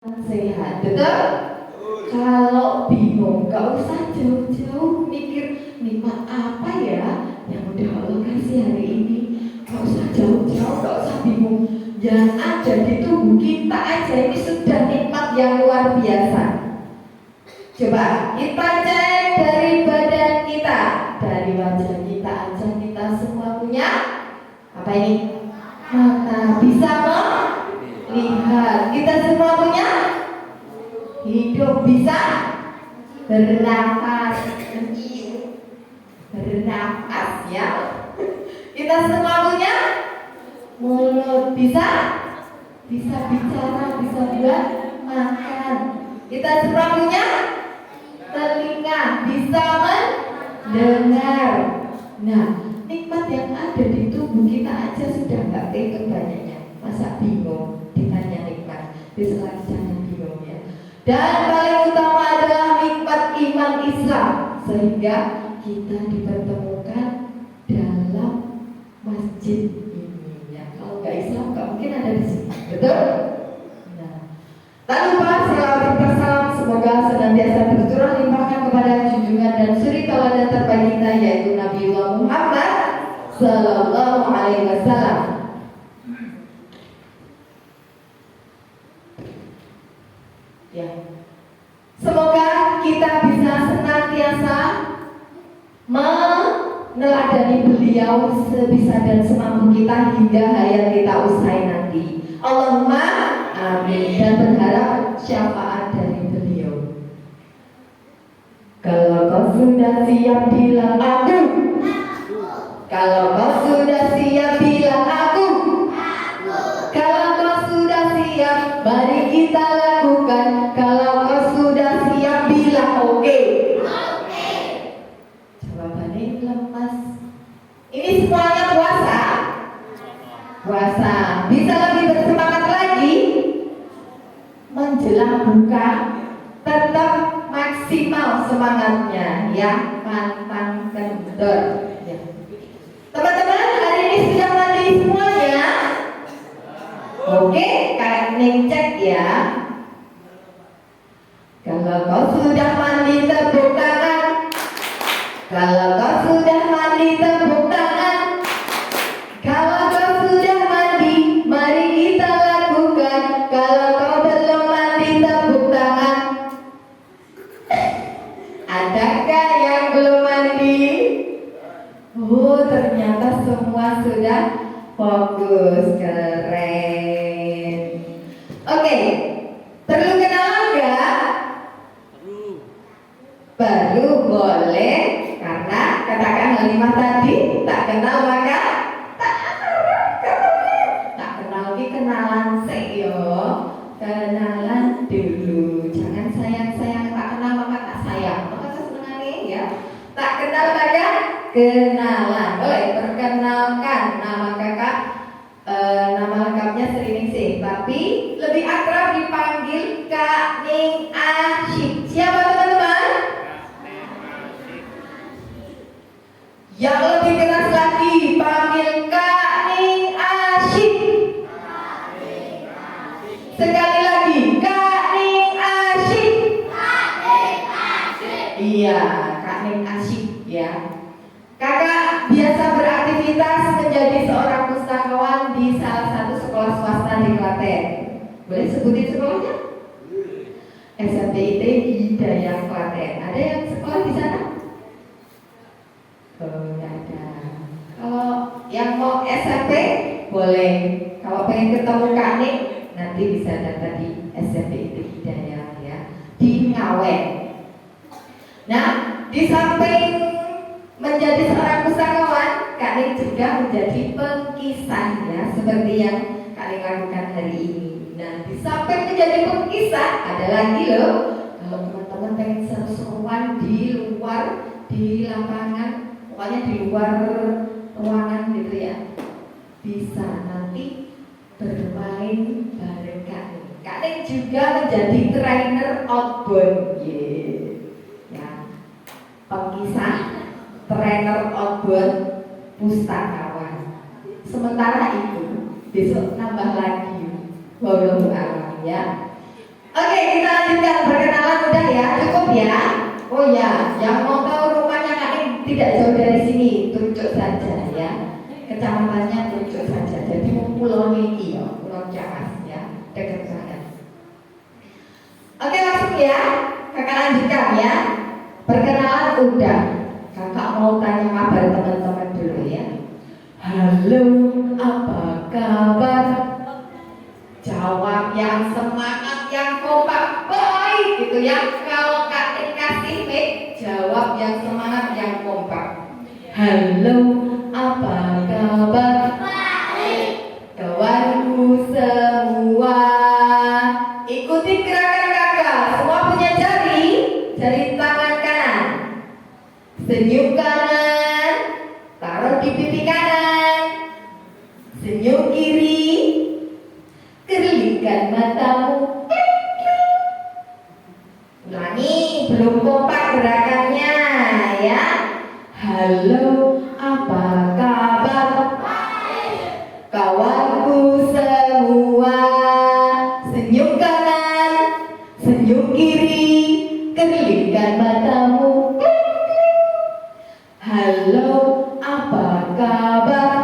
sehat, betul? Kalau bingung, gak usah jauh-jauh mikir nikmat apa ya yang udah Allah kasih hari ini. Gak usah jauh-jauh, gak usah bingung. Yang ada di tubuh kita aja ini sudah nikmat yang luar biasa. Coba kita cek dari badan kita, dari wajah kita aja kita semua punya apa ini? Mata, bisa melihat. Kita semua punya hidup, bisa bernafas ya. Kita semua punya mulut, bisa bicara, bisa buat makan. Kita semua punya telinga, bisa mendengar. Nah, nikmat yang ada di tubuh kita aja sudah nggak kehitung banyaknya. Masa bingung ditanya nikmat? Besok jangan bingung ya. Dan paling utama adalah nikmat iman Islam, sehingga kita dipertemukan dalam masjid ini ya. Kalau nggak Islam nggak mungkin ada di sini, betul? Nah, tak lupa selawat bersalam semoga senantiasa tercurah limpahkan kepada junjungan dan suri tauladan terbaik kita, yaitu Nabiullah Muhammad Sallallahu Alaihi Wasallam. Ya, semoga kita bisa senantiasa meneladani beliau sebisa dan semampu kita hingga hayat kita usai nanti. Allahumma amin. Dan berharap syafaat dari beliau. Kalau kau sudah siap bilang aku. Kalau kau sudah siap bilang aku. Kalau kau sudah siap, mari kita lakukan. Kalau kau sudah siap bilang oke. Jawabannya lemas. Ini semuanya puasa. Puasa. Bisa lebih bersemangat lagi. Menjelang buka tetap maksimal semangatnya ya, pantang kendor ya. Teman-teman, hari ini sudah mandi semuanya? Oke, Kak Ning cek ya. Kalau kau sudah mandi tepuk tangan. Kalau kau sudah mandi tepuk tangan. Kalau kau sudah mandi, mari kita lakukan. Kalau kau belum mandi tepuk tangan. Adakah yang belum mandi? Oh, ternyata semua sudah fokus, keren. Oke, perlu kenalan nggak? Baru boleh, karena katakan Halimah tadi tak kenal maka tak kenal lagi kenalan seyo, kenalan dulu. Jangan sayang-sayang tak kenal maka tak sayang. Maka senengane ya. Tak kenal maka kenalan. Boleh perkenalkan nama kakak. Nama lengkapnya Sri Ningsih, tapi lebih akrab dipanggil Kak Ning Asyik. Siapa teman-teman? Yang lebih keras lagi panggil Kak Ning Asyik. Sekali lagi Kak Ning Asyik. Iya, Kak Ning Asyik ya. Kakak biasa beraktivitas menjadi seorang pustakawan di salah satu sekolah swasta di Klaten. Boleh sebutin sekolahnya? SMPIT Hidayah Klaten. Ada yang sekolah di sana? Oh, tidak ada. Kalau yang mau SMP boleh. Kalau pengen ketemu Kak Ning, nanti bisa datang di SMPIT Hidayah ya, di Ngawen. Nah, di samping menjadi seorang pustakawan, Kak Ning juga menjadi pengkisah ya, seperti yang Kak Ning lakukan hari ini. Nah, di samping menjadi pengkisah, ada lagi loh. Kalau teman-teman pengen seru-seruan di luar, di lapangan, pokoknya di luar ruangan gitu ya, bisa nanti bermain bareng Kak Ning. Kak Ning juga menjadi trainer outbound ya, pengkisah, trainer outbound pustakawan. Sementara itu besok nambah lagi, wallahu a'lam ya. saja ya. Kecamatannya Pucuk saja. Jadi pulau ini ya, Pulau Jawas ya, dekat banget. Oke langsung ya, kakak lanjutkan ya. Perkenalan udah, kakak mau tanya kabar teman-teman dulu ya. Halo, apa kabar? Jawab yang semangat, yang kompak, baik gitu ya. Kalau Kak Tin kasih mic, jawab yang semangat, yang kompak. Halo, apa kabar? Baik. Kawanku semua, ikuti gerakan kakak. Semua punya jari, jari tangan kanan. Senyum kanan, taruh di pipi kanan. Senyum kiri, kerlingkan matamu. Ulangi, belum kompak gerakannya ya. Halo, apa kabar? Kawanku semua, senyum kanan, senyum kiri, kerlingkan matamu. Halo, apa kabar?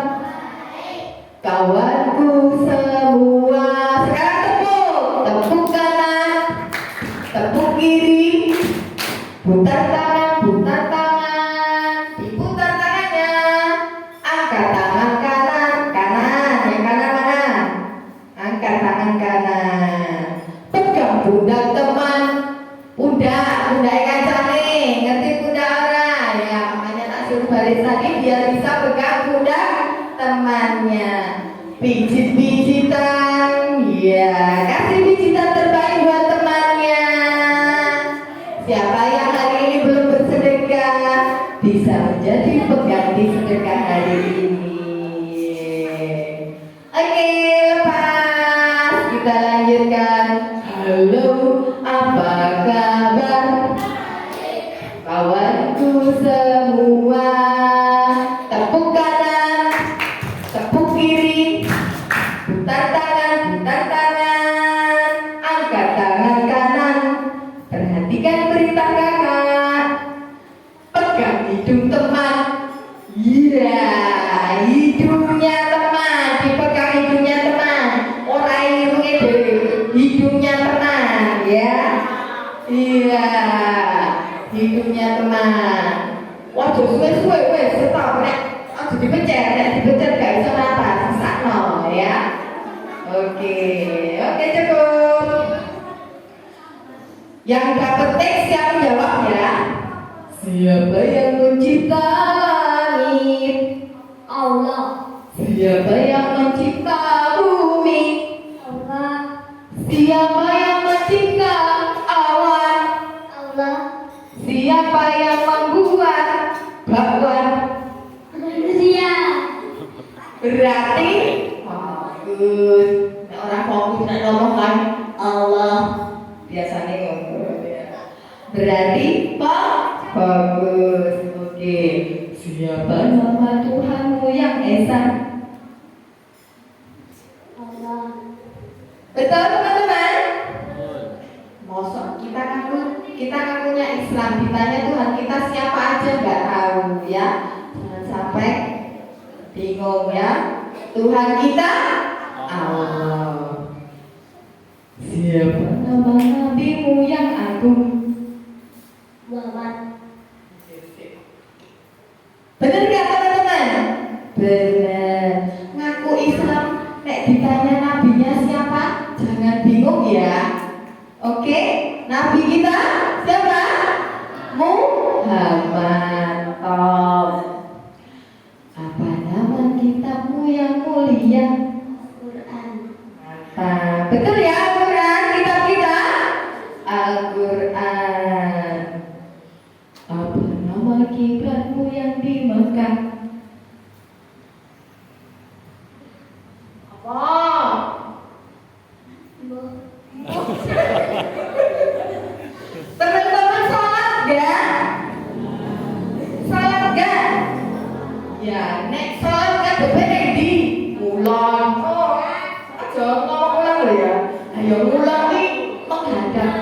Kawanku semua. Sekarang tepuk, tepuk kanan, tepuk kiri, putar tangan, diputar tangannya, angkat tangan kanan, yang kanan mana? Angkat tangan kanan, pegang pundak teman, pundak kancane, ngerti pundak orang ya, makanya tak suruh baris tadi biar bisa pegang pundak temannya. Pijit-pijitan, ya kasih pijitan terbaik buat temannya. Siapa yang hari ini belum bersedekah bisa menjadi pengganti sedekah hari ini. Oke, lepas kita lanjutkan. Halo, apa kabar? Kawanku semua, tepuk kanan, tepuk kiri, putar tangan, angkat tangan kanan. Perhatikan perintah kakak, pegang hidung teman. Iya, hidungnya teman, dipegang hidungnya teman. Orang hidungnya deh, hidungnya teman ya. Iya, hidungnya teman. Wah, suwe-suwe, stop nek. Aduh dipencet gak bisa napas, sakno ya. Oke, cukup. Yang dapat teks siapa jawab ya? Siapa yang mencipta langit? Allah. Siapa yang mencipta bumi? Allah. Siapa yang mencipta awan? Allah. Siapa yang membuat bakwan? Manusia. Berarti bagus. Nek orang fokus nek ngomong kan Allah biasanya ngomong ya. Berarti bagus. Oke. Siapa nama Tuhanmu yang esa? Allah. Betul teman-teman? Mosok kita ngakunya Islam, ditanya Tuhan kita siapa aja nggak tahu ya. Jangan sampai bingung ya. Tuhan kita Allah. Siapa nama nabimu yang agung? Muhammad. Benar nggak teman-teman? Benar. Ngaku Islam, nek ditanya nabinya siapa, jangan bingung ya. Oke, nabi kita siapa? Muhammad. Apa nama kitabmu yang mulia? Al-Quran. Betul ya, Al-Quran, kitab kita Al-Quran. Apa nama kiblatmu yang di Mekah? Apa? Teman-teman salat gak? Salat gak? Ya, nek salat gak bener di ulang. Oh, aja ngomong ulang lho ya. Ayo ulang nih menghadap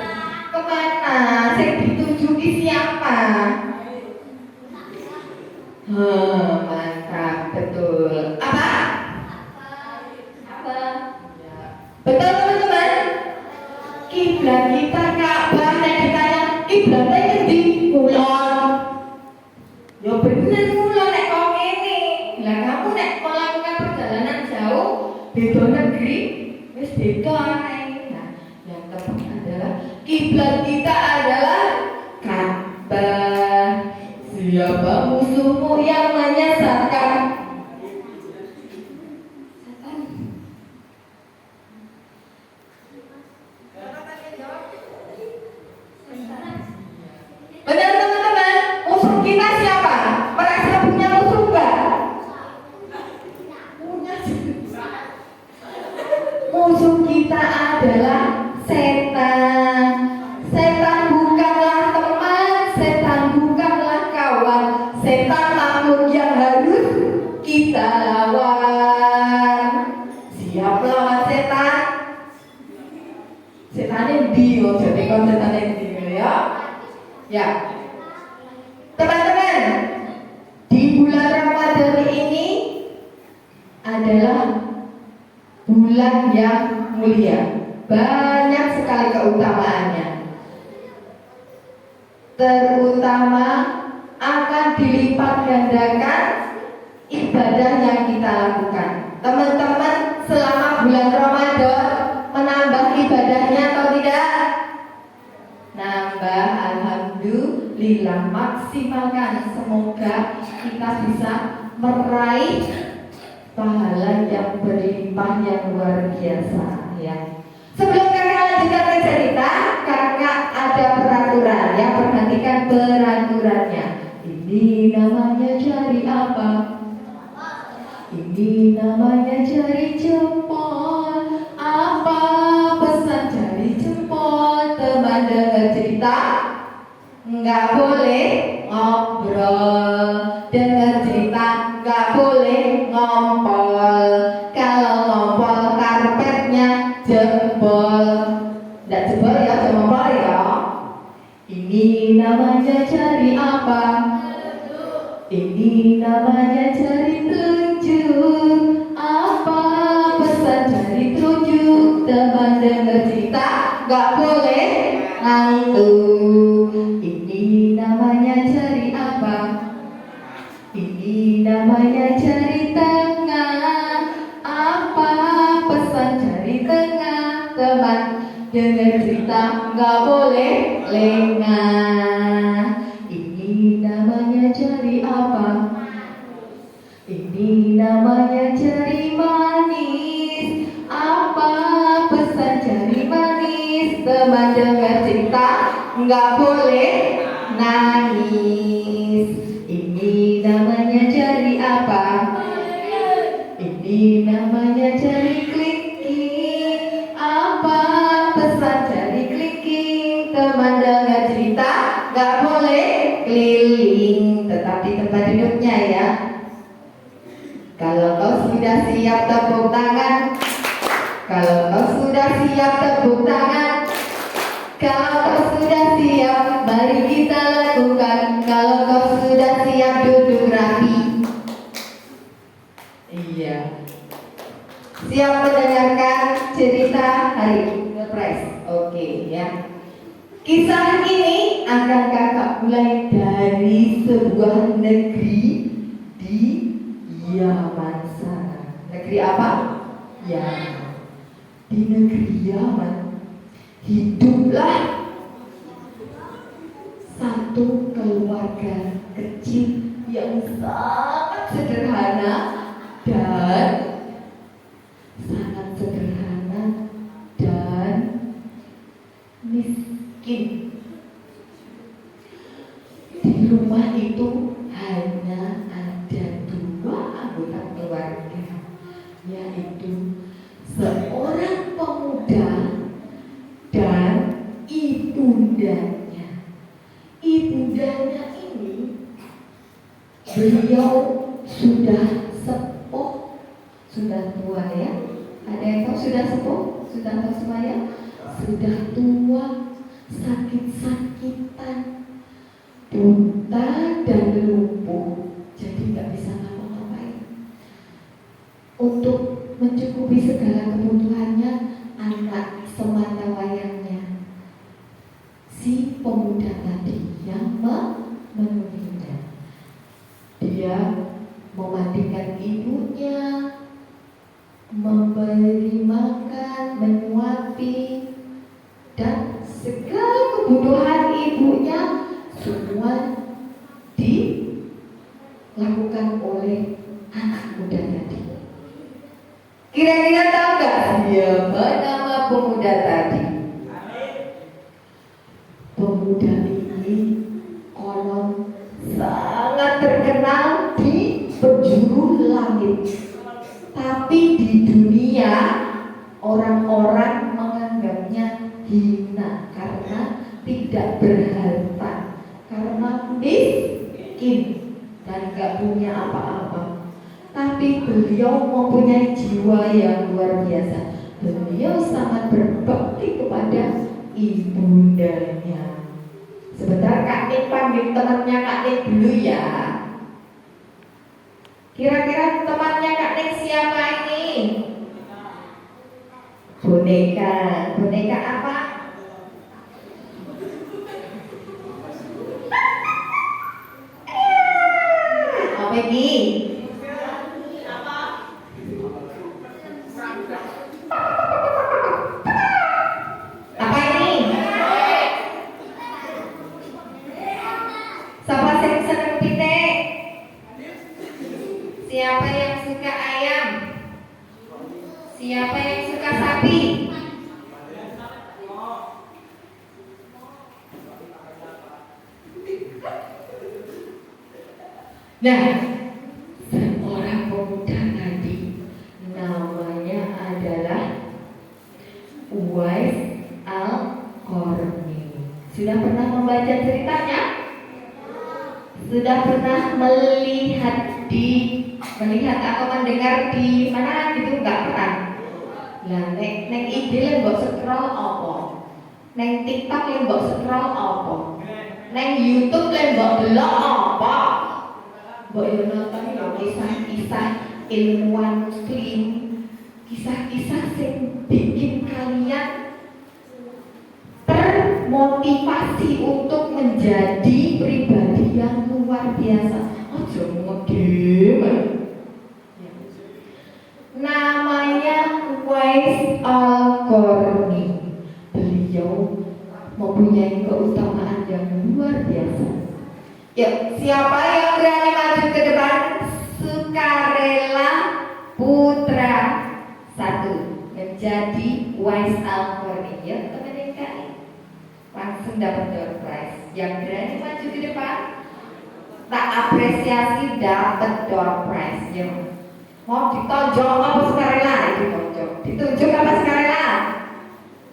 kemana? Sing dituju ki siapa? Mantap. Kiblat kita Ka'bah, nek ditanya kiblatnya ngendi? Kulon. Ya bener kulon nek kok ngene. Lah kamu nek melakukan perjalanan jauh beda negeri, wis beda ae. Nah, yang tepat adalah kiblat kita adalah Ka'bah. Siapa musuhmu yang menyesatkan? Benar teman-teman, musuh kita siapa? Merasa punya musuh enggak? Musuh kita adalah setan. Setan bukanlah teman, setan bukanlah kawan. Setan makhluk yang harus kita lawan. Siap lawan setan? Setannya bio, jadi kon setannya bio ya. Ya, teman-teman, di bulan Ramadan ini adalah bulan yang mulia. Banyak sekali keutamaannya. Terutama akan dilipat gandakan ibadah yang kita lakukan. Teman-teman, selama bulan Ramadan menambah ibadahnya atau tidak? Nambah, alhamdulillah. Maksimalkan, semoga kita bisa meraih pahala yang berlimpah yang luar biasa ya. Sebelum kakak lanjutkan ke cerita, kakak ada peraturan ya, perhatikan peraturannya. Ini namanya cari apa? Ini namanya cari jempol. Apa pesan cari jempol? Teman dengar cerita, nggak boleh ngobrol. Dengar cerita, nggak boleh ngompol. Kalau ngompol karpetnya jebol. Nggak jebol ya, jempol ya. Ini namanya cari apa? Ini namanya cari tunjuk. Apa pesan cari tunjuk? Teman dengar cerita, nggak boleh ngantuk. Ini namanya cari apa? Ini namanya cari tengah. Apa pesan cari tengah? Teman dengar cerita, nggak boleh lengah. Ini namanya cari apa? Ini namanya cari manis. Apa pesan cari manis? Teman dengar cerita, nggak boleh nangis. Ini namanya cari apa? Ini namanya cari clicking. Apa pesan cari clicking? Teman dengar cerita, nggak boleh keliling, tetap di tempat duduknya ya. Kalau kau sudah siap tepuk tangan. Kalau kau sudah siap tepuk tangan. Kalau kau sudah siap, mari kita lakukan. Kalau kau sudah siap, duduk rapi. Iya. Siap mendengarkan cerita hari Pilpres. Oke ya. Kisah ini akan kakak mulai dari sebuah negeri di Yaman sana. Negeri apa? Yaman. Di negeri Yaman hiduplah satu keluarga kecil yang sangat sederhana dan sangat sederhana dan miskin. Di rumah itu hanya ada dua anggota keluarga, yaitu seorang pemuda dan ibundanya. Ibundanya ini beliau sudah sepuh, sudah tua ya. Ada yang tahu sudah sepuh? Sudah tahu semuanya? Sudah tua, sakit-sakitan, buta dan lumpuh, jadi nggak bisa ngapa-ngapain. Untuk mencukupi segala kebutuhannya, anak semata wayangnya pemuda tadi yang menulisnya. Dia memandikan ibunya, memberi makan, menyuapi, dan segala kebutuhan ibunya semua dilakukan oleh anak muda tadi. Kira-kira tahu nggak siapa nama pemuda tadi? Pemuda ini konon sangat terkenal di penjuru langit, tapi di dunia orang-orang menganggapnya hina karena tidak berharta, karena miskin dan gak punya apa-apa. Tapi beliau mempunyai jiwa yang luar biasa. Beliau sangat berbakti kepada ibundanya. Sebentar Kak Nik panggil temannya Kak Nik dulu ya. Kira-kira temannya Kak Nik siapa ini? Boneka. Boneka apa? Apa ini? Apa ini? Siapa yang senang pitik? Siapa yang suka ayam? Siapa yang suka sapi? Nah, seorang pemuda tadi namanya adalah Uwais Al-Qarni. Sudah pernah membaca ceritanya? Sudah pernah melihat atau mendengar di mana gitu? Enggak pernah. Lah neng IG le mbok scroll apa? Neng TikTok le mbok scroll apa? Neng YouTube le mbok delok apa? Mbok yo nonton yo kisah-kisah ilmuwan muslim, kisah-kisah yang bikin kalian termotivasi untuk menjadi pribadi yang luar biasa. Ojo ngedem. Namanya Uwais Al-Qarni. Beliau mempunyai keutamaan yang luar biasa. Yuk, siapa yang berani maju ke depan? Sukarela Putra 1 menjadi Uwais Al-Qarni. Yuk, temenin Kak, langsung dapat door prize. Yang berani maju ke depan, tak apresiasi dapat door prize. Yuk, mau ditonjok apa sukarela? Ditonjok. Ditunjuk apa sukarela?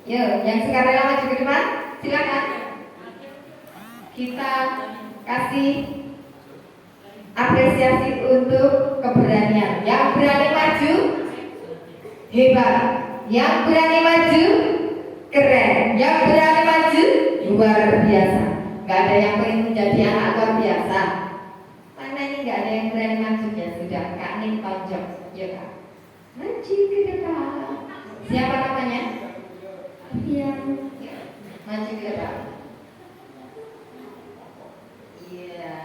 Yuk, yang sukarela maju ke depan, silakan. Kita kasih apresiasi untuk keberanian. Yang berani maju hebat, yang berani maju keren, yang berani maju luar biasa. Gak ada yang pengen menjadi anak luar biasa. Mana ini gak ada yang berani maju? Ya sudah, Kak Nik tonjok. Ya Kak, maju ke depan. Siapa namanya? Iya. Maju ke depan. Iya.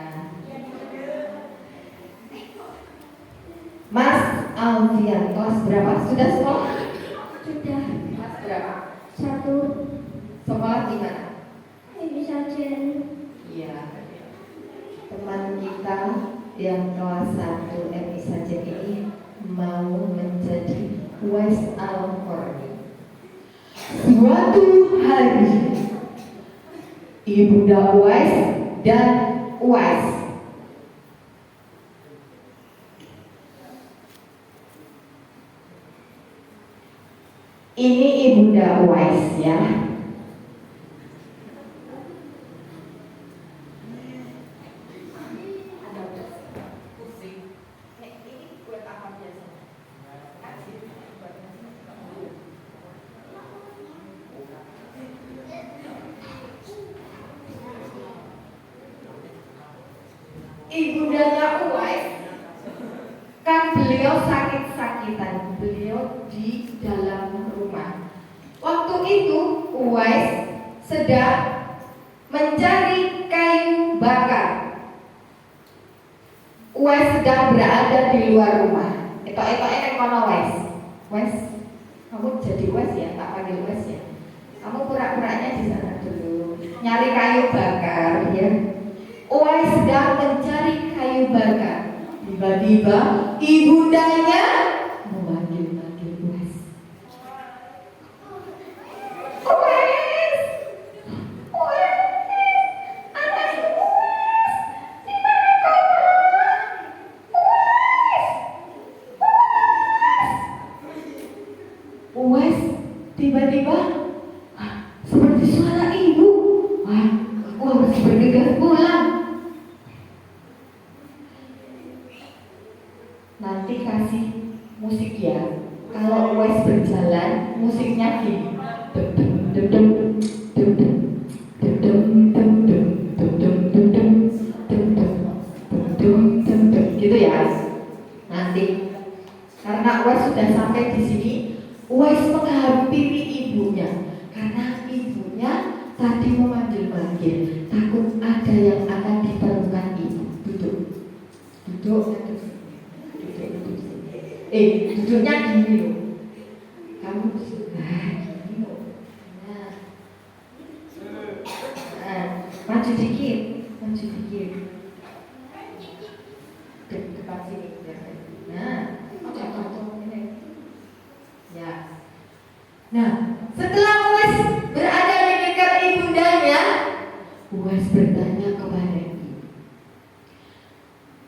Mas Alfian, kelas berapa? Sudah sekolah? Sudah. Kelas berapa? 1. Sekolah di mana? Ini saja. Iya. Teman kita yang kelas 1 MI saja ini mau menjadi Uwais Al-Qarni. Suatu hari Ibunda Uwais dan Uwais ini Ibunda Uwais ya. Ibundanya Uwais kan beliau sakit-sakitan, beliau di dalam rumah. Waktu itu Uwais sedang mencari kayu bakar. Uwais sedang berada di luar rumah. Etok-etoknya kan kono Uwais. Uwais, kamu jadi Uwais ya, tak panggil Uwais ya. Kamu pura-puranya di sana dulu, nyari kayu bakar ya. Uwais sedang mencari kayu bakar. Tiba-tiba ibundanya memanggil-manggil Uwais. Uwais, Uwais, anak Uwais, di mana kau? Uwais, Uwais, tiba-tiba seperti suara ibu. Wah, aku harus bergegas pulang. Nanti kasih musik ya. Kalau Uwais berjalan, musiknya gini. Gitu ya. Nanti karena Uwais sudah sampai di sini, Uwais menghampiri ibunya. Karena ibunya tadi memanggil-manggil, takut ada yang akan diperlukan ibu. Duduk. Duduknya gini loh. Kamu gini loh. Maju dikit. Depan sini. Nah, contoh ini. Ya. Nah, setelah Uwais berada di dekat ibundanya, Uwais bertanya kepada ibu.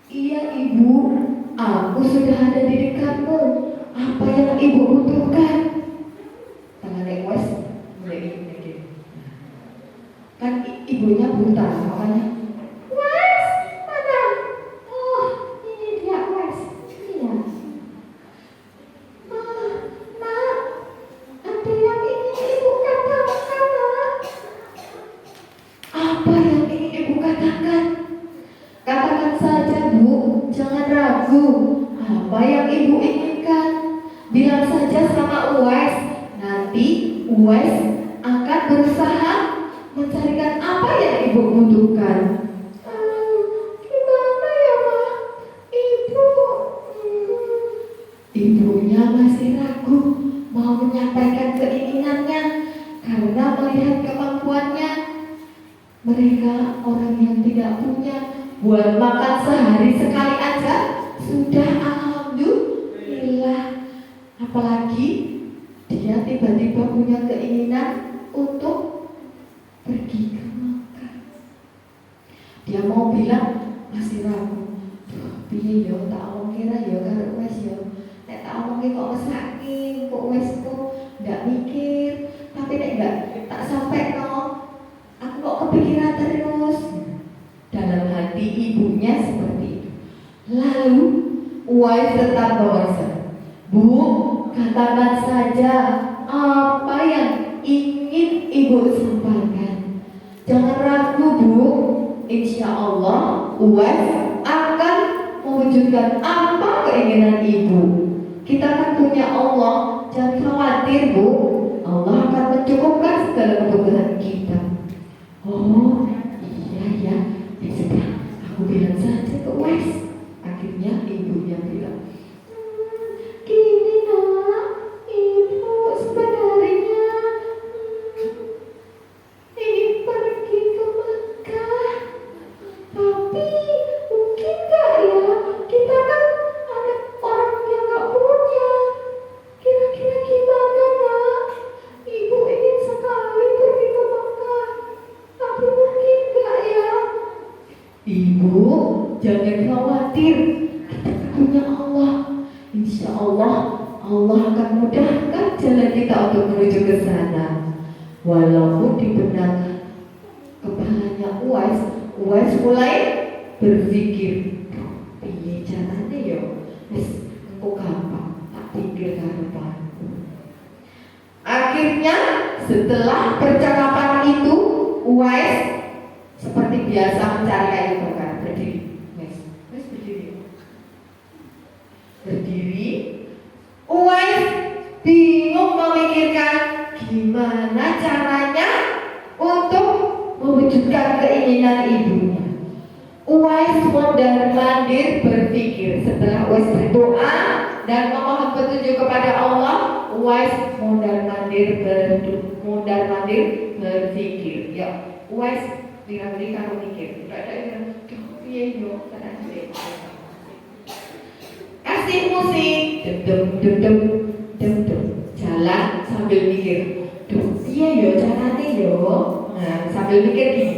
Iya ibu, aku sudah ada di dekatmu. Apa yang ibu butuhkan? Tangannya Uwais mulai gini. Kan ibunya buta, makanya Uwais, mana? Oh, ini dia Uwais. Iya. Nak, ada yang ingin ibu katakan, nak. Apa yang ingin ibu katakan? Katakan saja bu, jangan ragu. Apa yang ibu inginkan? Bilang saja sama Uwais. Nanti Uwais akan berusaha mencarikan apa yang ibu butuhkan. Gimana ya Ma? Ibunya masih ragu mau menyampaikan keinginannya karena melihat kemampuannya. Mereka orang yang tidak punya, buat makan sehari sekali aja sudah alhamdulillah. Apalagi dia tiba-tiba punya keinginan untuk pergi ke Makkah. Dia mau bilang masih ragu. Piye yo tak omong kira yo karo Uwais yo. Nek tak omong kok mesake, kok Uwais kok ndak mikir. Tapi nek enggak tak sampai no, aku kok kepikiran terus. Dalam hati ibunya seperti itu. Lalu Uwais tetap berkata, Bu, katakan saja apa yang ingin ibu sampaikan. Jangan ragu Bu, insya Allah Uwais akan mewujudkan apa keinginan ibu. Kita kan punya Allah, jangan khawatir Bu, Allah akan mencukupkan segala kebutuhan kita. Oh iya ya, ya sudah, aku bilang saja ke Uwais. Akhirnya ibunya bilang, gini nak, ibu sebenarnya ingin pergi ke Makkah, tapi mungkin gak ya, kita kan ada orang yang gak punya. Kira-kira gimana nak? Ibu ingin sekali pergi ke Makkah, tapi mungkin gak ya? Ibu, jangan khawatir, kita punya Allah. Insya Allah, Allah akan mudahkan jalan kita untuk menuju ke sana. Walaupun di benak kepalanya Uwais mulai berpikir, piye caranya ya? Wis engko gampang, tak pikir karepanku. Akhirnya setelah percakapan itu, Uwais seperti biasa mencari kayu bakar. Berdiri. Uwais bingung memikirkan gimana caranya untuk mewujudkan keinginan ibunya. Uwais mondar-mandir berpikir. Setelah Uwais berdoa dan memohon petunjuk kepada Allah, Uwais mondar-mandir berpikir. Ya, Uwais pirang-pirang karo mikir. Piye yo kasih musik, jalan sambil mikir. Duh, piye yo carane yo? Nah, sambil mikir gini.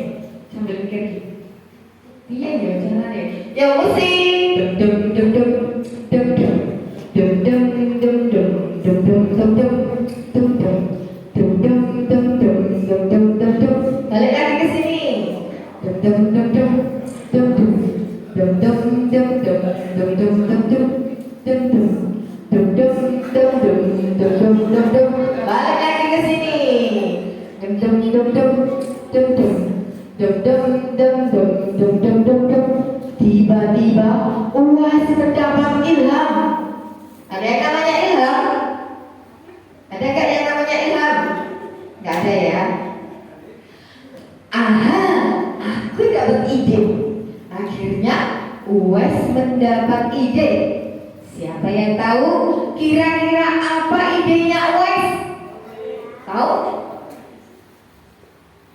Iya ya caranya. Ya musik. Balik lagi ke sini. Balik lagi ke sini. Tiba-tiba Uwais mendapat ilham. Ada yang namanya ilham? Ada gak yang namanya ilham? Gak ada ya? Aha, aku dapat ide. Akhirnya Uwais mendapat ide. Siapa yang tahu kira-kira apa idenya Uwais? Tahu?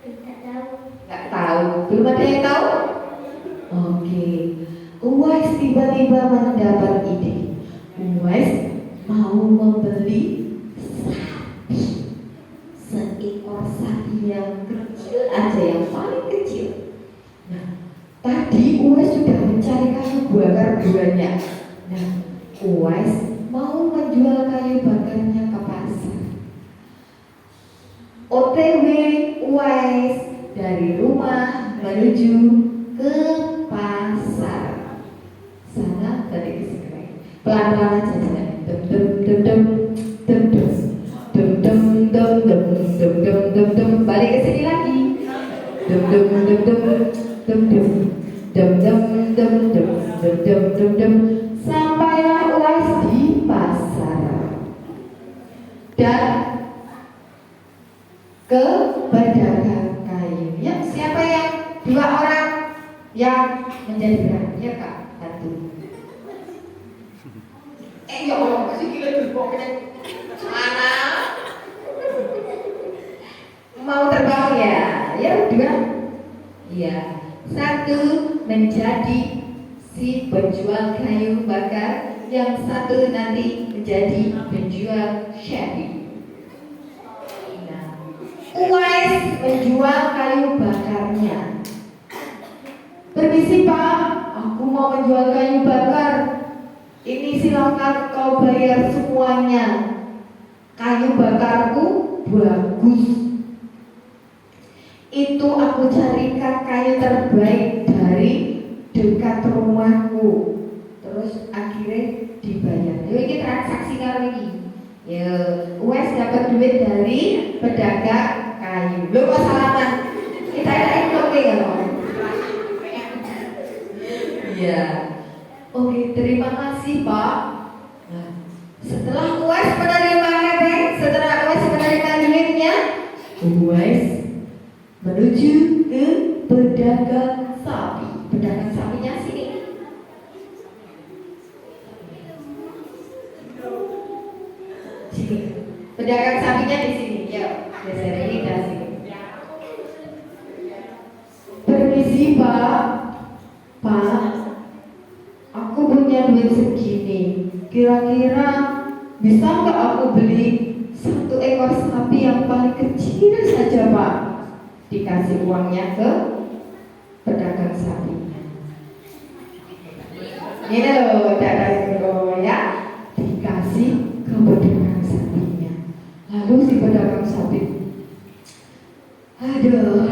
Tidak tahu. Gak tahu. Belum ada yang tahu? Oke. Uwais tiba-tiba mendapat ide. Uwais mau membeli sapi. Seekor sapi yang kecil aja, yang paling kecil. Nah, tadi Uwais sudah mencari kayu bakar banyak. Nah, Uwais mau menjual kayu bakarnya ke pasar. OTW Uwais dari rumah menuju ke pasar. Sana tadi disini. Pelan-pelan aja jalan. Balik ke sini lagi. Sampailah Uwais di pasar. Dan ke pedagang kayu. Ya, siapa yang dua orang yang menjadi berani? Ya kak, satu. Ya Allah, masih gila diboknya mana? Mau terbang ya? Ya dua. Iya. Satu menjadi si penjual kayu bakar, yang satu nanti menjadi penjual syabi. Uwais menjual kayu bakarnya. Permisi Pak, aku mau menjual kayu bakar. Ini silakan kau bayar semuanya. Kayu bakarku bagus. Itu aku carikan kayu terbaik dari dekat rumahku. Terus akhirnya dibayar. Yuk ini transaksi kali ini. Ya, Uwais dapat duit dari pedagang kayu. Belum kok salaman. Kita oke nggak mau? Iya. Oke, terima kasih Pak. Nah, setelah Uwais menerima setelah Uwais menerima duitnya, Uwais menuju ke pedagang sapi. Pedagang sapinya sini. Sini. Pedagang sapinya di sini. Ya, geser ini ke sini. Permisi Pak. Pak, aku punya duit segini. Kira-kira bisa nggak aku beli satu ekor sapi yang paling kecil saja Pak? Dikasih uangnya ke pedagang sapinya. Ini loh, dadah ya. Dikasih ke pedagang sapinya. Lalu si pedagang sapi, aduh,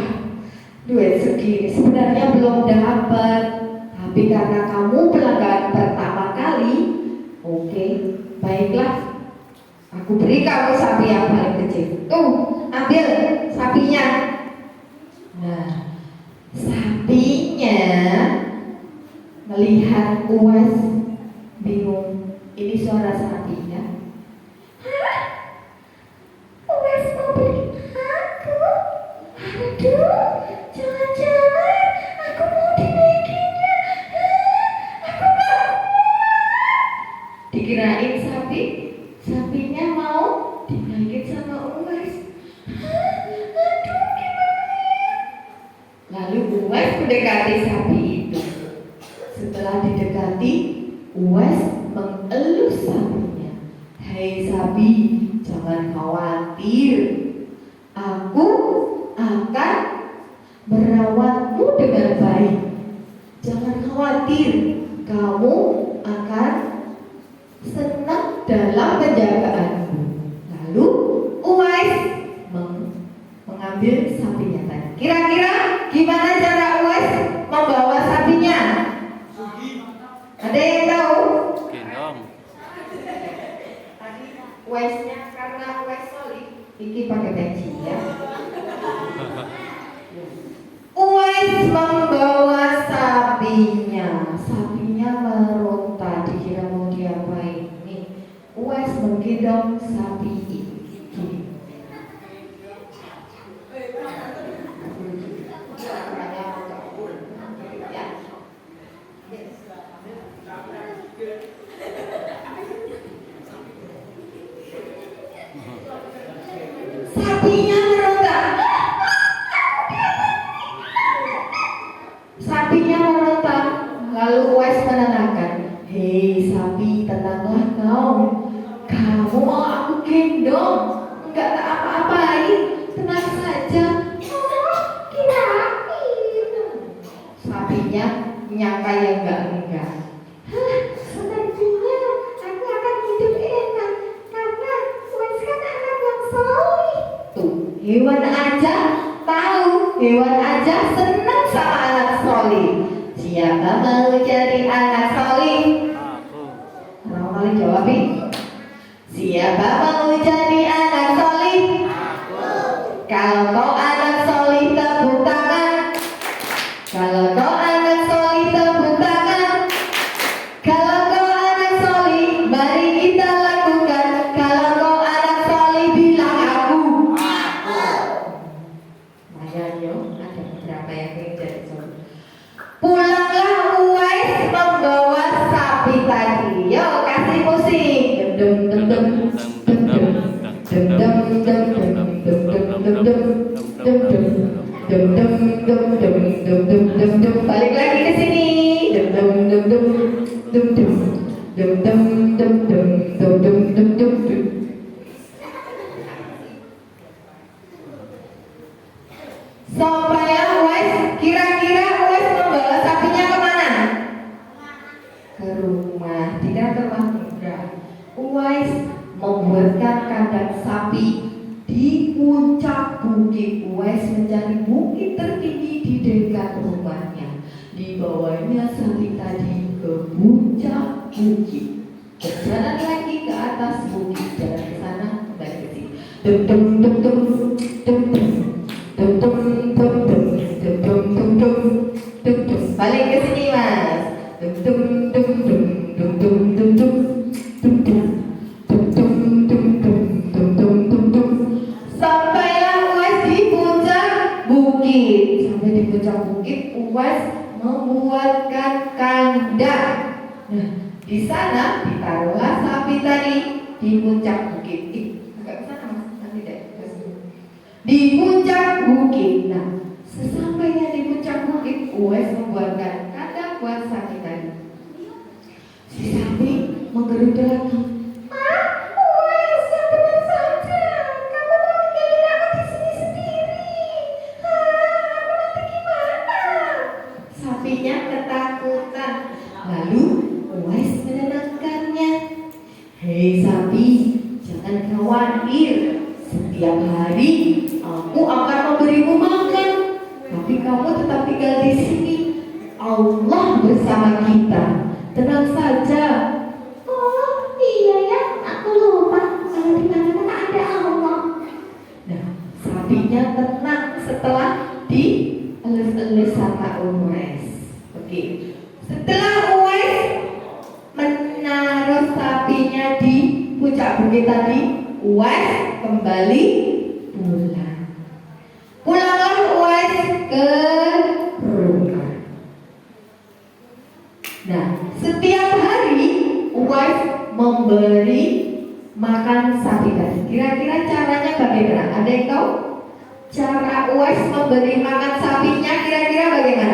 duit segini sebenarnya belum dapat, tapi karena kamu pelanggan pertama kali, oke, baiklah, aku beri kamu sapi yang paling kecil. Tuh, ambil sapinya. Nah, sapinya melihat Uwais bingung. Ini suara sapinya. Hah? Uwais mau beli aku? Aduh, jangan-jangan Uwais mendekati sapi itu. Setelah didekati, Uwais mengelus sapinya. Hei sapi, jangan khawatir. Aku akan merawatmu dengan baik. Jangan khawatir, kamu akan senang dalam penjagaanku. Lalu Uwais mengambil sapinya tadi. Kira-kira gimana cara Uwais membawa sapinya? Ada yang tahu? Gendong. Uwaisnya karena Uwais solih, ini pakai peci ya. Uwais membawa sapinya. Sapinya meronta, dikira mau diapain. Nih, Uwais menggendong sapi itu. Gini. Sapinya meronta. Sapinya meronta. Lalu Uwais menenangkan. Hei sapi, tenanglah kau. Kamu mau aku gendong? Enggak tak apa-apain. Tenang saja. Oh, kirain. Sapinya nyangka yang enggak. Sepertinya aku akan hidup enak karena Uwais kan anak yang soleh. Tuh, hewan aja tahu, hewan aja senang sama anak soleh. Siapa mau jadi anak soleh? Mau kali jawabin. Siapa mau jadi anak soleh? Kalau kau anak soleh tepuk tangan. Kalau kau anak soleh tepuk tangan. Kalau kau anak soleh, mari kita lakukan. Kalau kau anak soleh, bilang aku. Ayo, ada beberapa yang ingin jadi soleh. Pulanglah Uwais membawa sapi tadi. Yo, kasih musik. Dem dem dem dem dem dem dem dem dem dem dem dem dem dem dem dem dem dem dem dem. Balik lagi ke sini. Dem dem dem dem dem dem dem dem dem dem dem dem dem dem. Sampailah Uwais, kira-kira Uwais membawa sapinya kemana? Ke rumah, tidak ke rumah enggak. Uwais membuatkan kandang sapi di puncak bukit. Uwais mencari bukit tertinggi di dekat rumahnya. Dibawanya sapi tadi ke puncak bukit. Berjalan lagi ke atas bukit, jalan ke sana, kembali ke sini. Dem dem dem dem dem dem. Dum dum dum dum dum dum dum dum dum dum. Balik ke sini mas. Dum dum dum dum dum dum dum dum dum dum dum dum dum dum dum dum dum. Sampailah Uwais di puncak bukit. Sampai di puncak bukit Uwais membuatkan kandang. Nah di sana ditaruhlah sapi tadi di puncak bukit. Agak ke sana mas, nanti deh. Di puncak bukit. Nah, sesampainya di puncak bukit, Uwais membuatkan kandang buat sapi tadi. Si sapi menggerutu lagi. Uwais, yang benar saja. Kamu mau tinggalin aku di sini sendiri. Aku nanti gimana? Sapinya ketakutan. Lalu Uwais menenangkannya. Hei sapi, jangan khawatir. Setiap hari aku akan memberimu makan, tapi kamu tetap tinggal di sini. Allah bersama kita. Tenang saja. Oh iya ya, aku lupa kalau di mana-mana ada Allah. Nah, sapinya tenang setelah dielus-elus sama Uwais. Oke. Setelah Uwais menaruh sapinya di puncak bukit tadi, Uwais kembali pulang. Pulanglah Uwais ke rumah. Nah, setiap hari Uwais memberi makan sapi tadi. Kira-kira caranya bagaimana? Ada yang tahu? Cara Uwais memberi makan sapinya kira-kira bagaimana?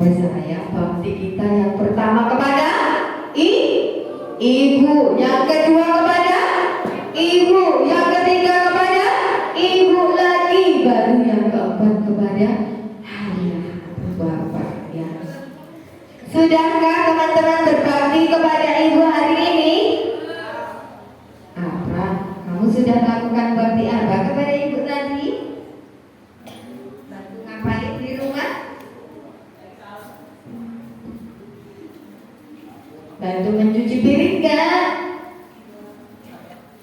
percaya bakti kita yang pertama kepada ibu, yang kedua kepada ibu, yang ketiga kepada ibu lagi, baru yang keempat kepada ayah atau bapak ya. Sudahkah teman-teman berbakti kepada ibu hari ini? Apa? Kamu sudah melakukan bakti apa kepada ibu tadi? Bantu ngapain di rumah? Bantu mencuci piring gak?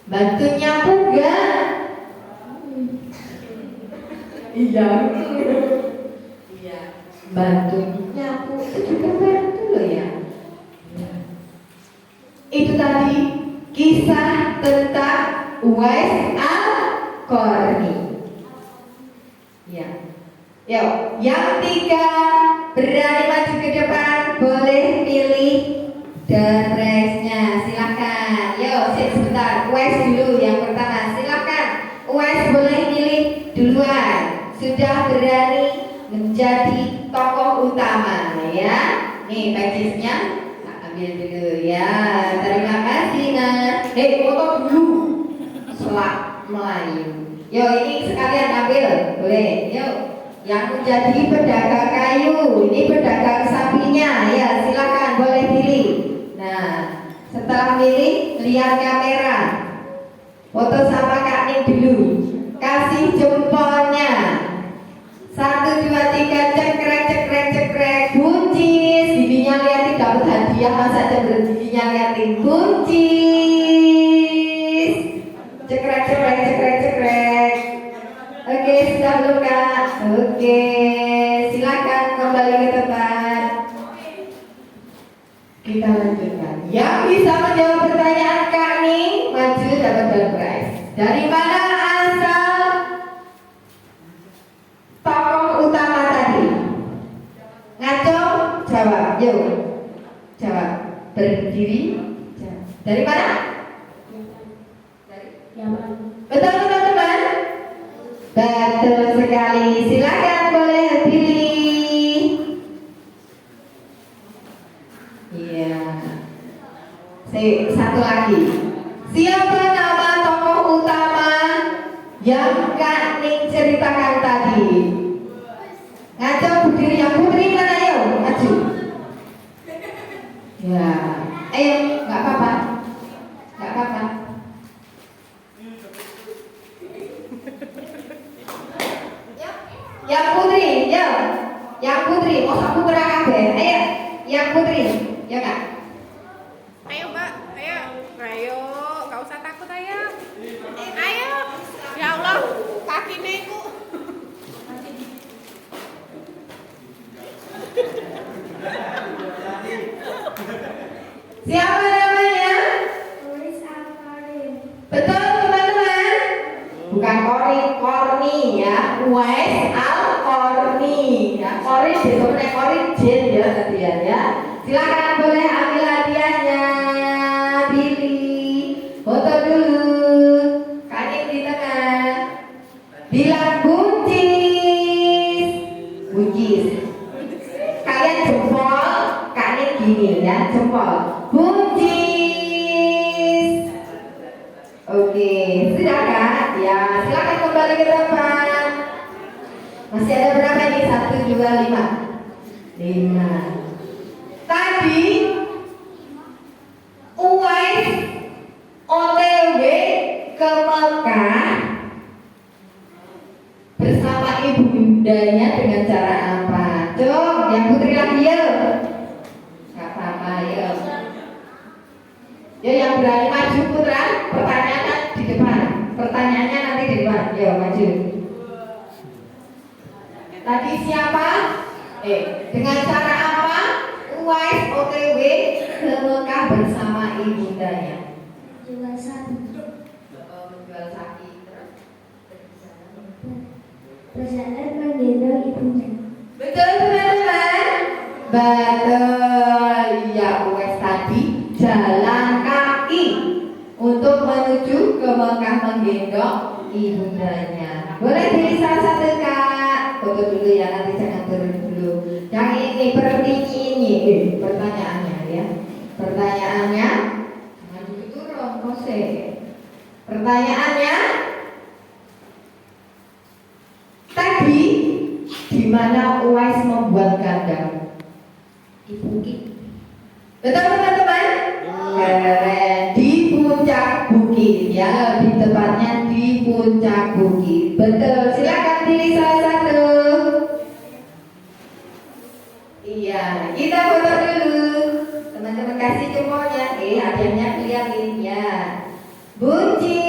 Bantu nyapu gak? Iya. Iya. Bantu nyapu itu juga bantu loh ya. Itu tadi kisah tentang Uwais Al-Qarni. Ya. Yuk, yang tiga berani maju ke depan, boleh pilih dressnya, silakan. Yuk, sebentar, Uwais dulu yang pertama, silakan. Uwais boleh pilih duluan. Sudah berani menjadi tokoh utama ya. Nih pajisnya, ambil dulu ya. Terima kasih Mas. Foto dulu. Selak Melayu. Yuk, ini sekalian ambil, boleh. Yuk. Yang menjadi pedagang kayu, ini pedagang sapinya ya, silakan boleh pilih. Nah, setelah milih, lihat kamera. Foto sama Kak Ning dulu. Kasih jempolnya. 1, 2, 3, cekrek, cekrek, cekrek. Buncis. Giginya liatin, dapat hadiah. Masa aja giginya liatin. Buncis. Cekrek, cekrek, cekrek, cekrek. Oke, sudah belum Kak? Oke, silakan kembali ke tempat. Kita lanjutkan. Yang bisa menjawab pertanyaan Kak Ning, maju dapat door prize. Dari mana asal tokoh utama tadi? Ngaco, jawab. Yuk, jawab. Berdiri. Jawab. Dari mana? Dari Yaman. Betul teman-teman? Betul sekali. Silakan boleh pilih. Iya. Satu lagi. Siapa nama tokoh utama yang Kak Ning ceritakan tadi? Ngaco berdiri, yang putri mana yuk? Maju. Ya. Ayo, nggak apa-apa. Nggak apa-apa. Yang putri, yuk. Yang putri, mau aku kurang kabeh. Ayo, yang putri, ya Kak. Ayo Mbak, ayo, gak usah takut ayo. Ayo, ya Allah, kaki neku. Siapa namanya? Uwais Al-Qarni. Betul teman-teman? Bukan Korni ya. Uwais Al-Qarni ya. Korni disebutnya Korni Jin ya tadian ya. Silakan boleh ambil hadiahnya. Pilih. Foto dulu. Kanin di tengah. Bilang buncis. Buncis. Kalian jempol, kanin gini ya, jempol. Buncis. Oke, sudah Kak? Ya, silakan kembali ke tempat. Masih ada berapa nih? 1, 2, 5. 5. Tadi Uwais OTW ke Mekah bersama ibu bundanya dengan cara apa? Coba yang putri lagi ya. Gak apa-apa ya. Ya yang berani maju putra. Pertanyaannya di depan. Pertanyaannya nanti di depan. Ya maju. Tadi siapa? Dengan cara apa? Uwais OTW ke Mekah bersama ibundanya. Jual sapi. Menjual sapi. Berjalan menggendong ibunya. Betul teman-teman? Betul. Ya Uwais tadi jalan kaki untuk menuju ke Mekah menggendong ibundanya. Boleh pilih salah satu Kak. Foto dulu ya, nanti jangan turun dulu. Yang ini ini pertanyaannya ya. Pertanyaannya, jangan dulu turun, kose. Pertanyaannya, tadi di mana Uwais membuat kandang? Di bukit. Betul teman-teman? Keren. Di puncak bukit ya, lebih tepatnya di puncak bukit. Betul. Silakan pilih salah satu. Iya, kita foto dulu. Teman-teman kasih jempolnya. Hadiahnya lihatin ya. Bunci.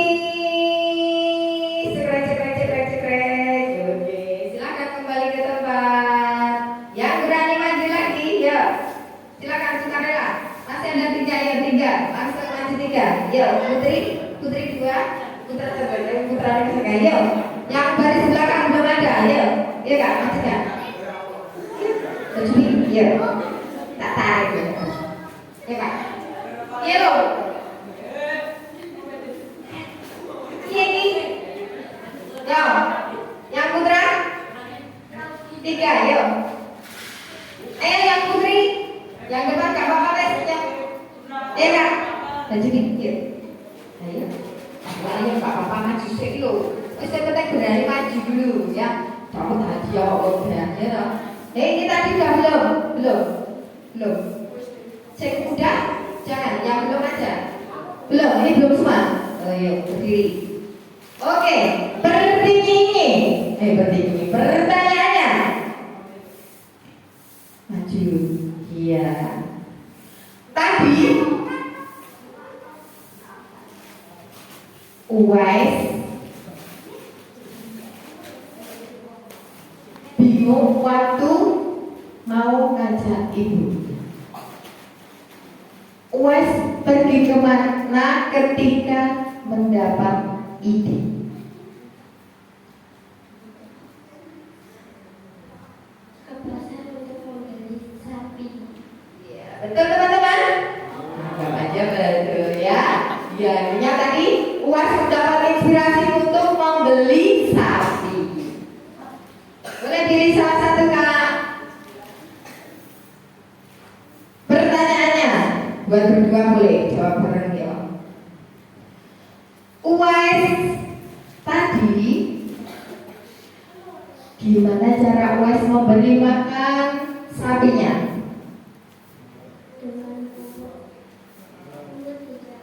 Cekrek cekrek cekrek cekrek. Oke, silakan kembali ke tempat. Yang berani maju lagi, ya. Silakan sukarela. Masih ada 3 ya, 3. Langsung maju 3. Yo, Putri 2. Putra terbaik, putra ketiga. Yo. Yang baris belakang belum ada. Yo. Iya Kak, maju Kak. Iya, tak tarik ya. Ya Kak. Iya loh. Iya ini. Yo, yang putra 3, yo. Ayo yang putri, yang depan Kak Bapak tesnya. Ya Kak. Maju dikit. Ayo. Ayo Kak Bapak maju sih lo. Saya penting berani maju dulu ya. Dapat hadiah udah ya. Ini tadi udah belum. Cek udah, jangan yang belum aja. Belum, ini belum semua. Oh iya, berdiri. Oke, berdiri. Pertanyaannya. Maju. Iya. Tadi Uwais bingung waktu mau ngajak ibu. Uwais pergi kemana ketika mendapat ide? Ke pasar untuk membeli sapi. Ya, betul teman-teman? Anggap aja betul ya. Ya, artinya tadi Uwais mendapat inspirasi untuk membeli sapi. Boleh pilih salah satu Kak. Pertanyaannya, buat berdua boleh jawab bareng ya. Uwais tadi gimana cara Uwais memberi makan sapinya? Dengan pupuk tidak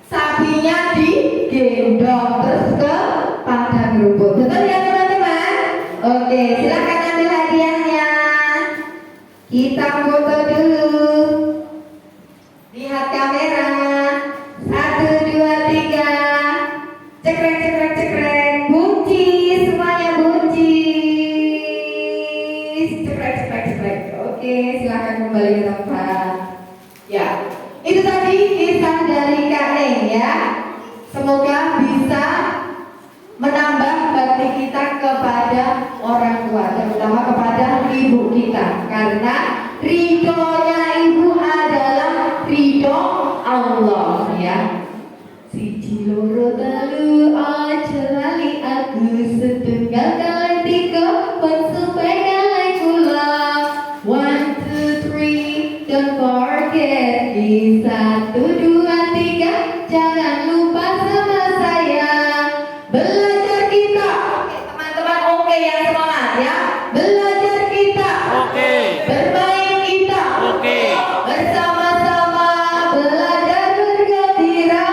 Sapinya digendong terus ke padang rumput. Betul ya teman-teman? Oke, silakan ambil hadiahnya. Kita foto dulu. Lihat kamera. 1, 2, 3. Cekrek cekrek cekrek. Bunci, semuanya bunci. Cekrek cekrek cekrek. Oke, silakan kembali ke tempat. Ya. Itu tadi kisah dari Kak Neng ya. Semoga bisa menambah bakti kita kepada orang tua, terutama kepada ibu kita. Karena ridhonya ibu adalah ridho Allah ya. Siji loro telu aja lali aku setunggal kali tiga pensupai kali kula. 1, 2, 3 don't forget. Di 1, 2, 3 jangan lupa sama saya. Belajar kita. Oke, teman-teman oke ya semangat ya. Belajar kita. Oke. Bermain kita. Oke. Bersama-sama belajar bergembira.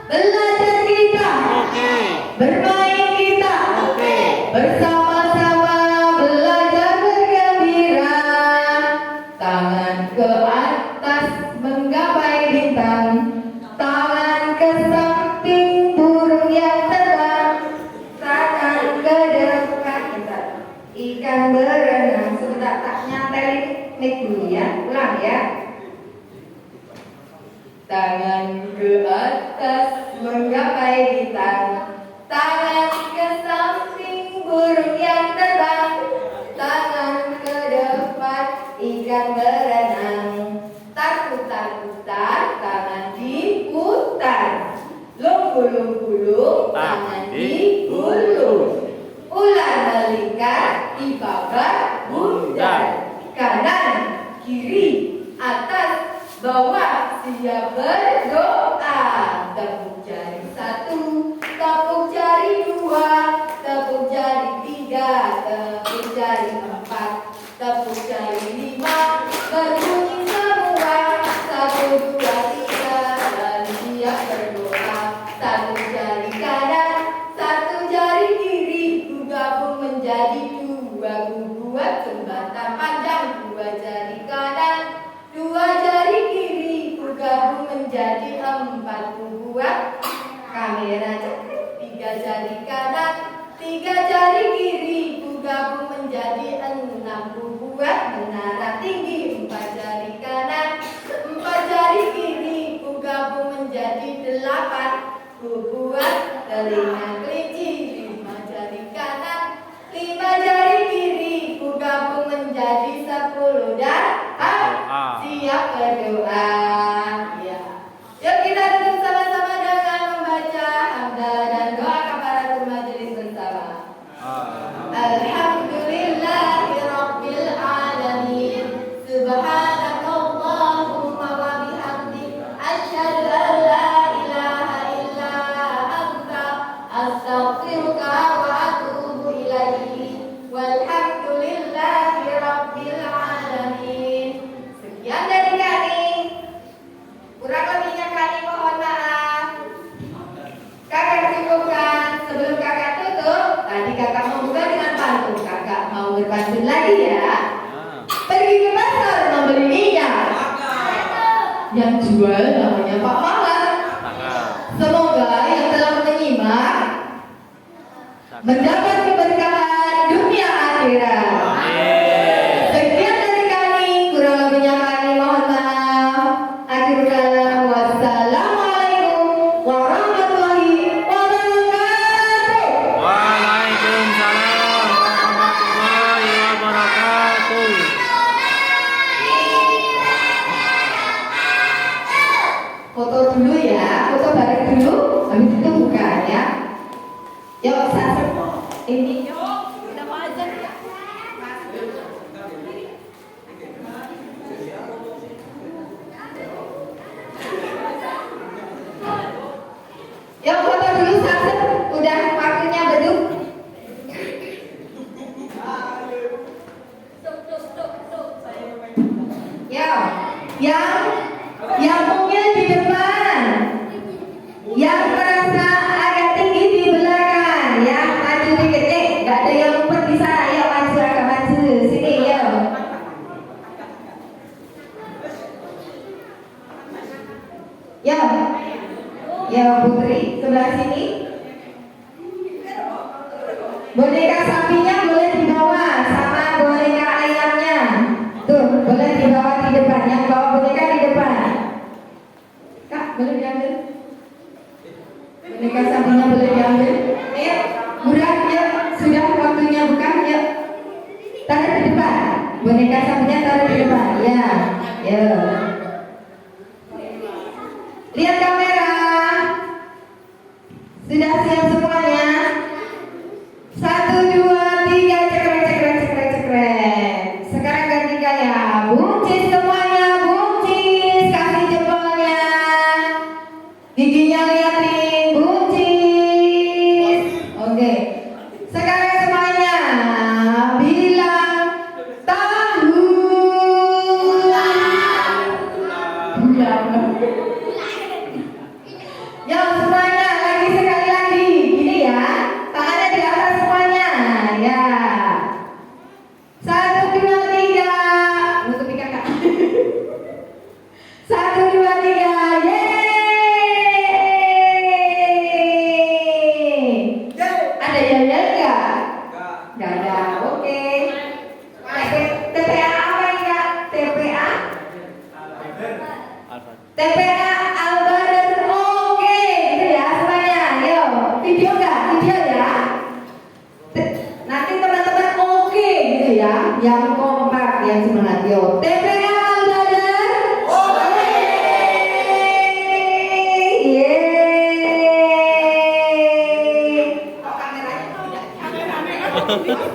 Belajar kita. Oke. Bermain kita. Oke. Bersama-sama belajar bergembira. Tangan ke atas menggapai bintang. Tangan ke samping burung yang terbang. Tangan ke depan kita. Ikan berenang. Sebentar tak nyantelin mic dulu ya. Ulang ya. Tangan ke atas menggapai bintang. Tangan ke samping burung yang terbang. Tangan ke depan ikan berenang. Takutan-takutan tangan diputar. Lompat Gulung-gulung tangan digulung. Ular melingkar di bawah bundar. Kanan, kiri, atas, bawah, siap berdoa. Tepuk jari 1, tepuk jari 2, tepuk jari 3, tepuk jari 4, tepuk jari 5, berbunyi semua. 1, 2, 3, dan siap berdoa. 1 jari kanan, 1 jari kiri, ku gabung menjadi 2, ku buat jembatan panjang. 2 jari kanan, 2 jari kiri, ku gabung menjadi 4, ku buat kamera cekik. 3 jari kanan, 3 jari kiri, ku gabung menjadi 6, ku buat menara tinggi. 4 jari kanan, 4 jari kiri, ku gabung menjadi 8, ku buat telinga kelinci. 5 jari kanan, 5 jari kiri, ku gabung menjadi 10 dan siap berdoa. Ya. Yuk kita tutup sama-sama dengan membaca hamdalah dan doa kafaratul majelis bersama. Alhamdulillahirabbil alamin. Subhanakallahumma wa bihamdik, asyhadu an la ilaha illa anta, astaghfiruka wa atubu ilaihi. Walhamdulillahirabbil alamin. Sekian dari kami. Kurang lebihnya kami mohon maaf. Kakak cukupkan. Sebelum kakak tutup, tadi kakak mau buka dengan pantun. Kakak mau berpantun lagi ya. Pergi ke pasar membeli minyak. Yang jual namanya Pak Mawar. Semoga yang telah menyimak mendapat keberkahan dunia akhirat. Sekian dari kami, kurang lebihnya kami mohon maaf. Akhir kalam, wassalamualaikum warahmatullahi wabarakatuh. Waalaikumsalam warahmatullahi wabarakatuh. Foto dulu ya, foto bareng dulu, habis itu buka ya. Yuk, ini Udah mau azan ya? yuk foto dulu satu, udah waktunya beduk. Yang mungil di depan, yang merasa agak tinggi di belakang, yang maju dikit, nggak ada yang ngumpet di sana, yuk maju agak maju, sini yuk. Ya Putri, sebelah sini. Boneka sapinya boleh dibawa sama boneka ayamnya. Tuh, boleh dibawa di depan. Yang bawa boneka di depan. Kak, boleh diambil? Boneka sapinya boleh diambil. Ayo, udah, yuk. Sudah waktunya buka, yuk. Taruh di depan. Boneka sapinya taruh di depan. Ya, yuk. Lihat kamera. Sudah siap semuanya? 1, 2, 3, cekrek. Sekarang ganti gaya. Buncis semuanya, buncis. Kasih jempolnya. Giginya liatin, buncis. Oke. Sekarang semuanya bilang tahu. Yo semuanya lagi sekali lagi gini ya, tangannya di atas semuanya ya. 1, 2, 3, nutupi kakak. 1, 2, 3, yeay. Ada yel-yel nggak? Nggak ada, oke. TPA apa ini kak? TPA? TPA Albaran, oke, gitu ya semuanya. Yo, video nggak? Video ya. Nanti teman-teman oke, gitu ya. Yang kompak, yang semangat. Yo, TPA Albaran, oke. Yeay. bisa.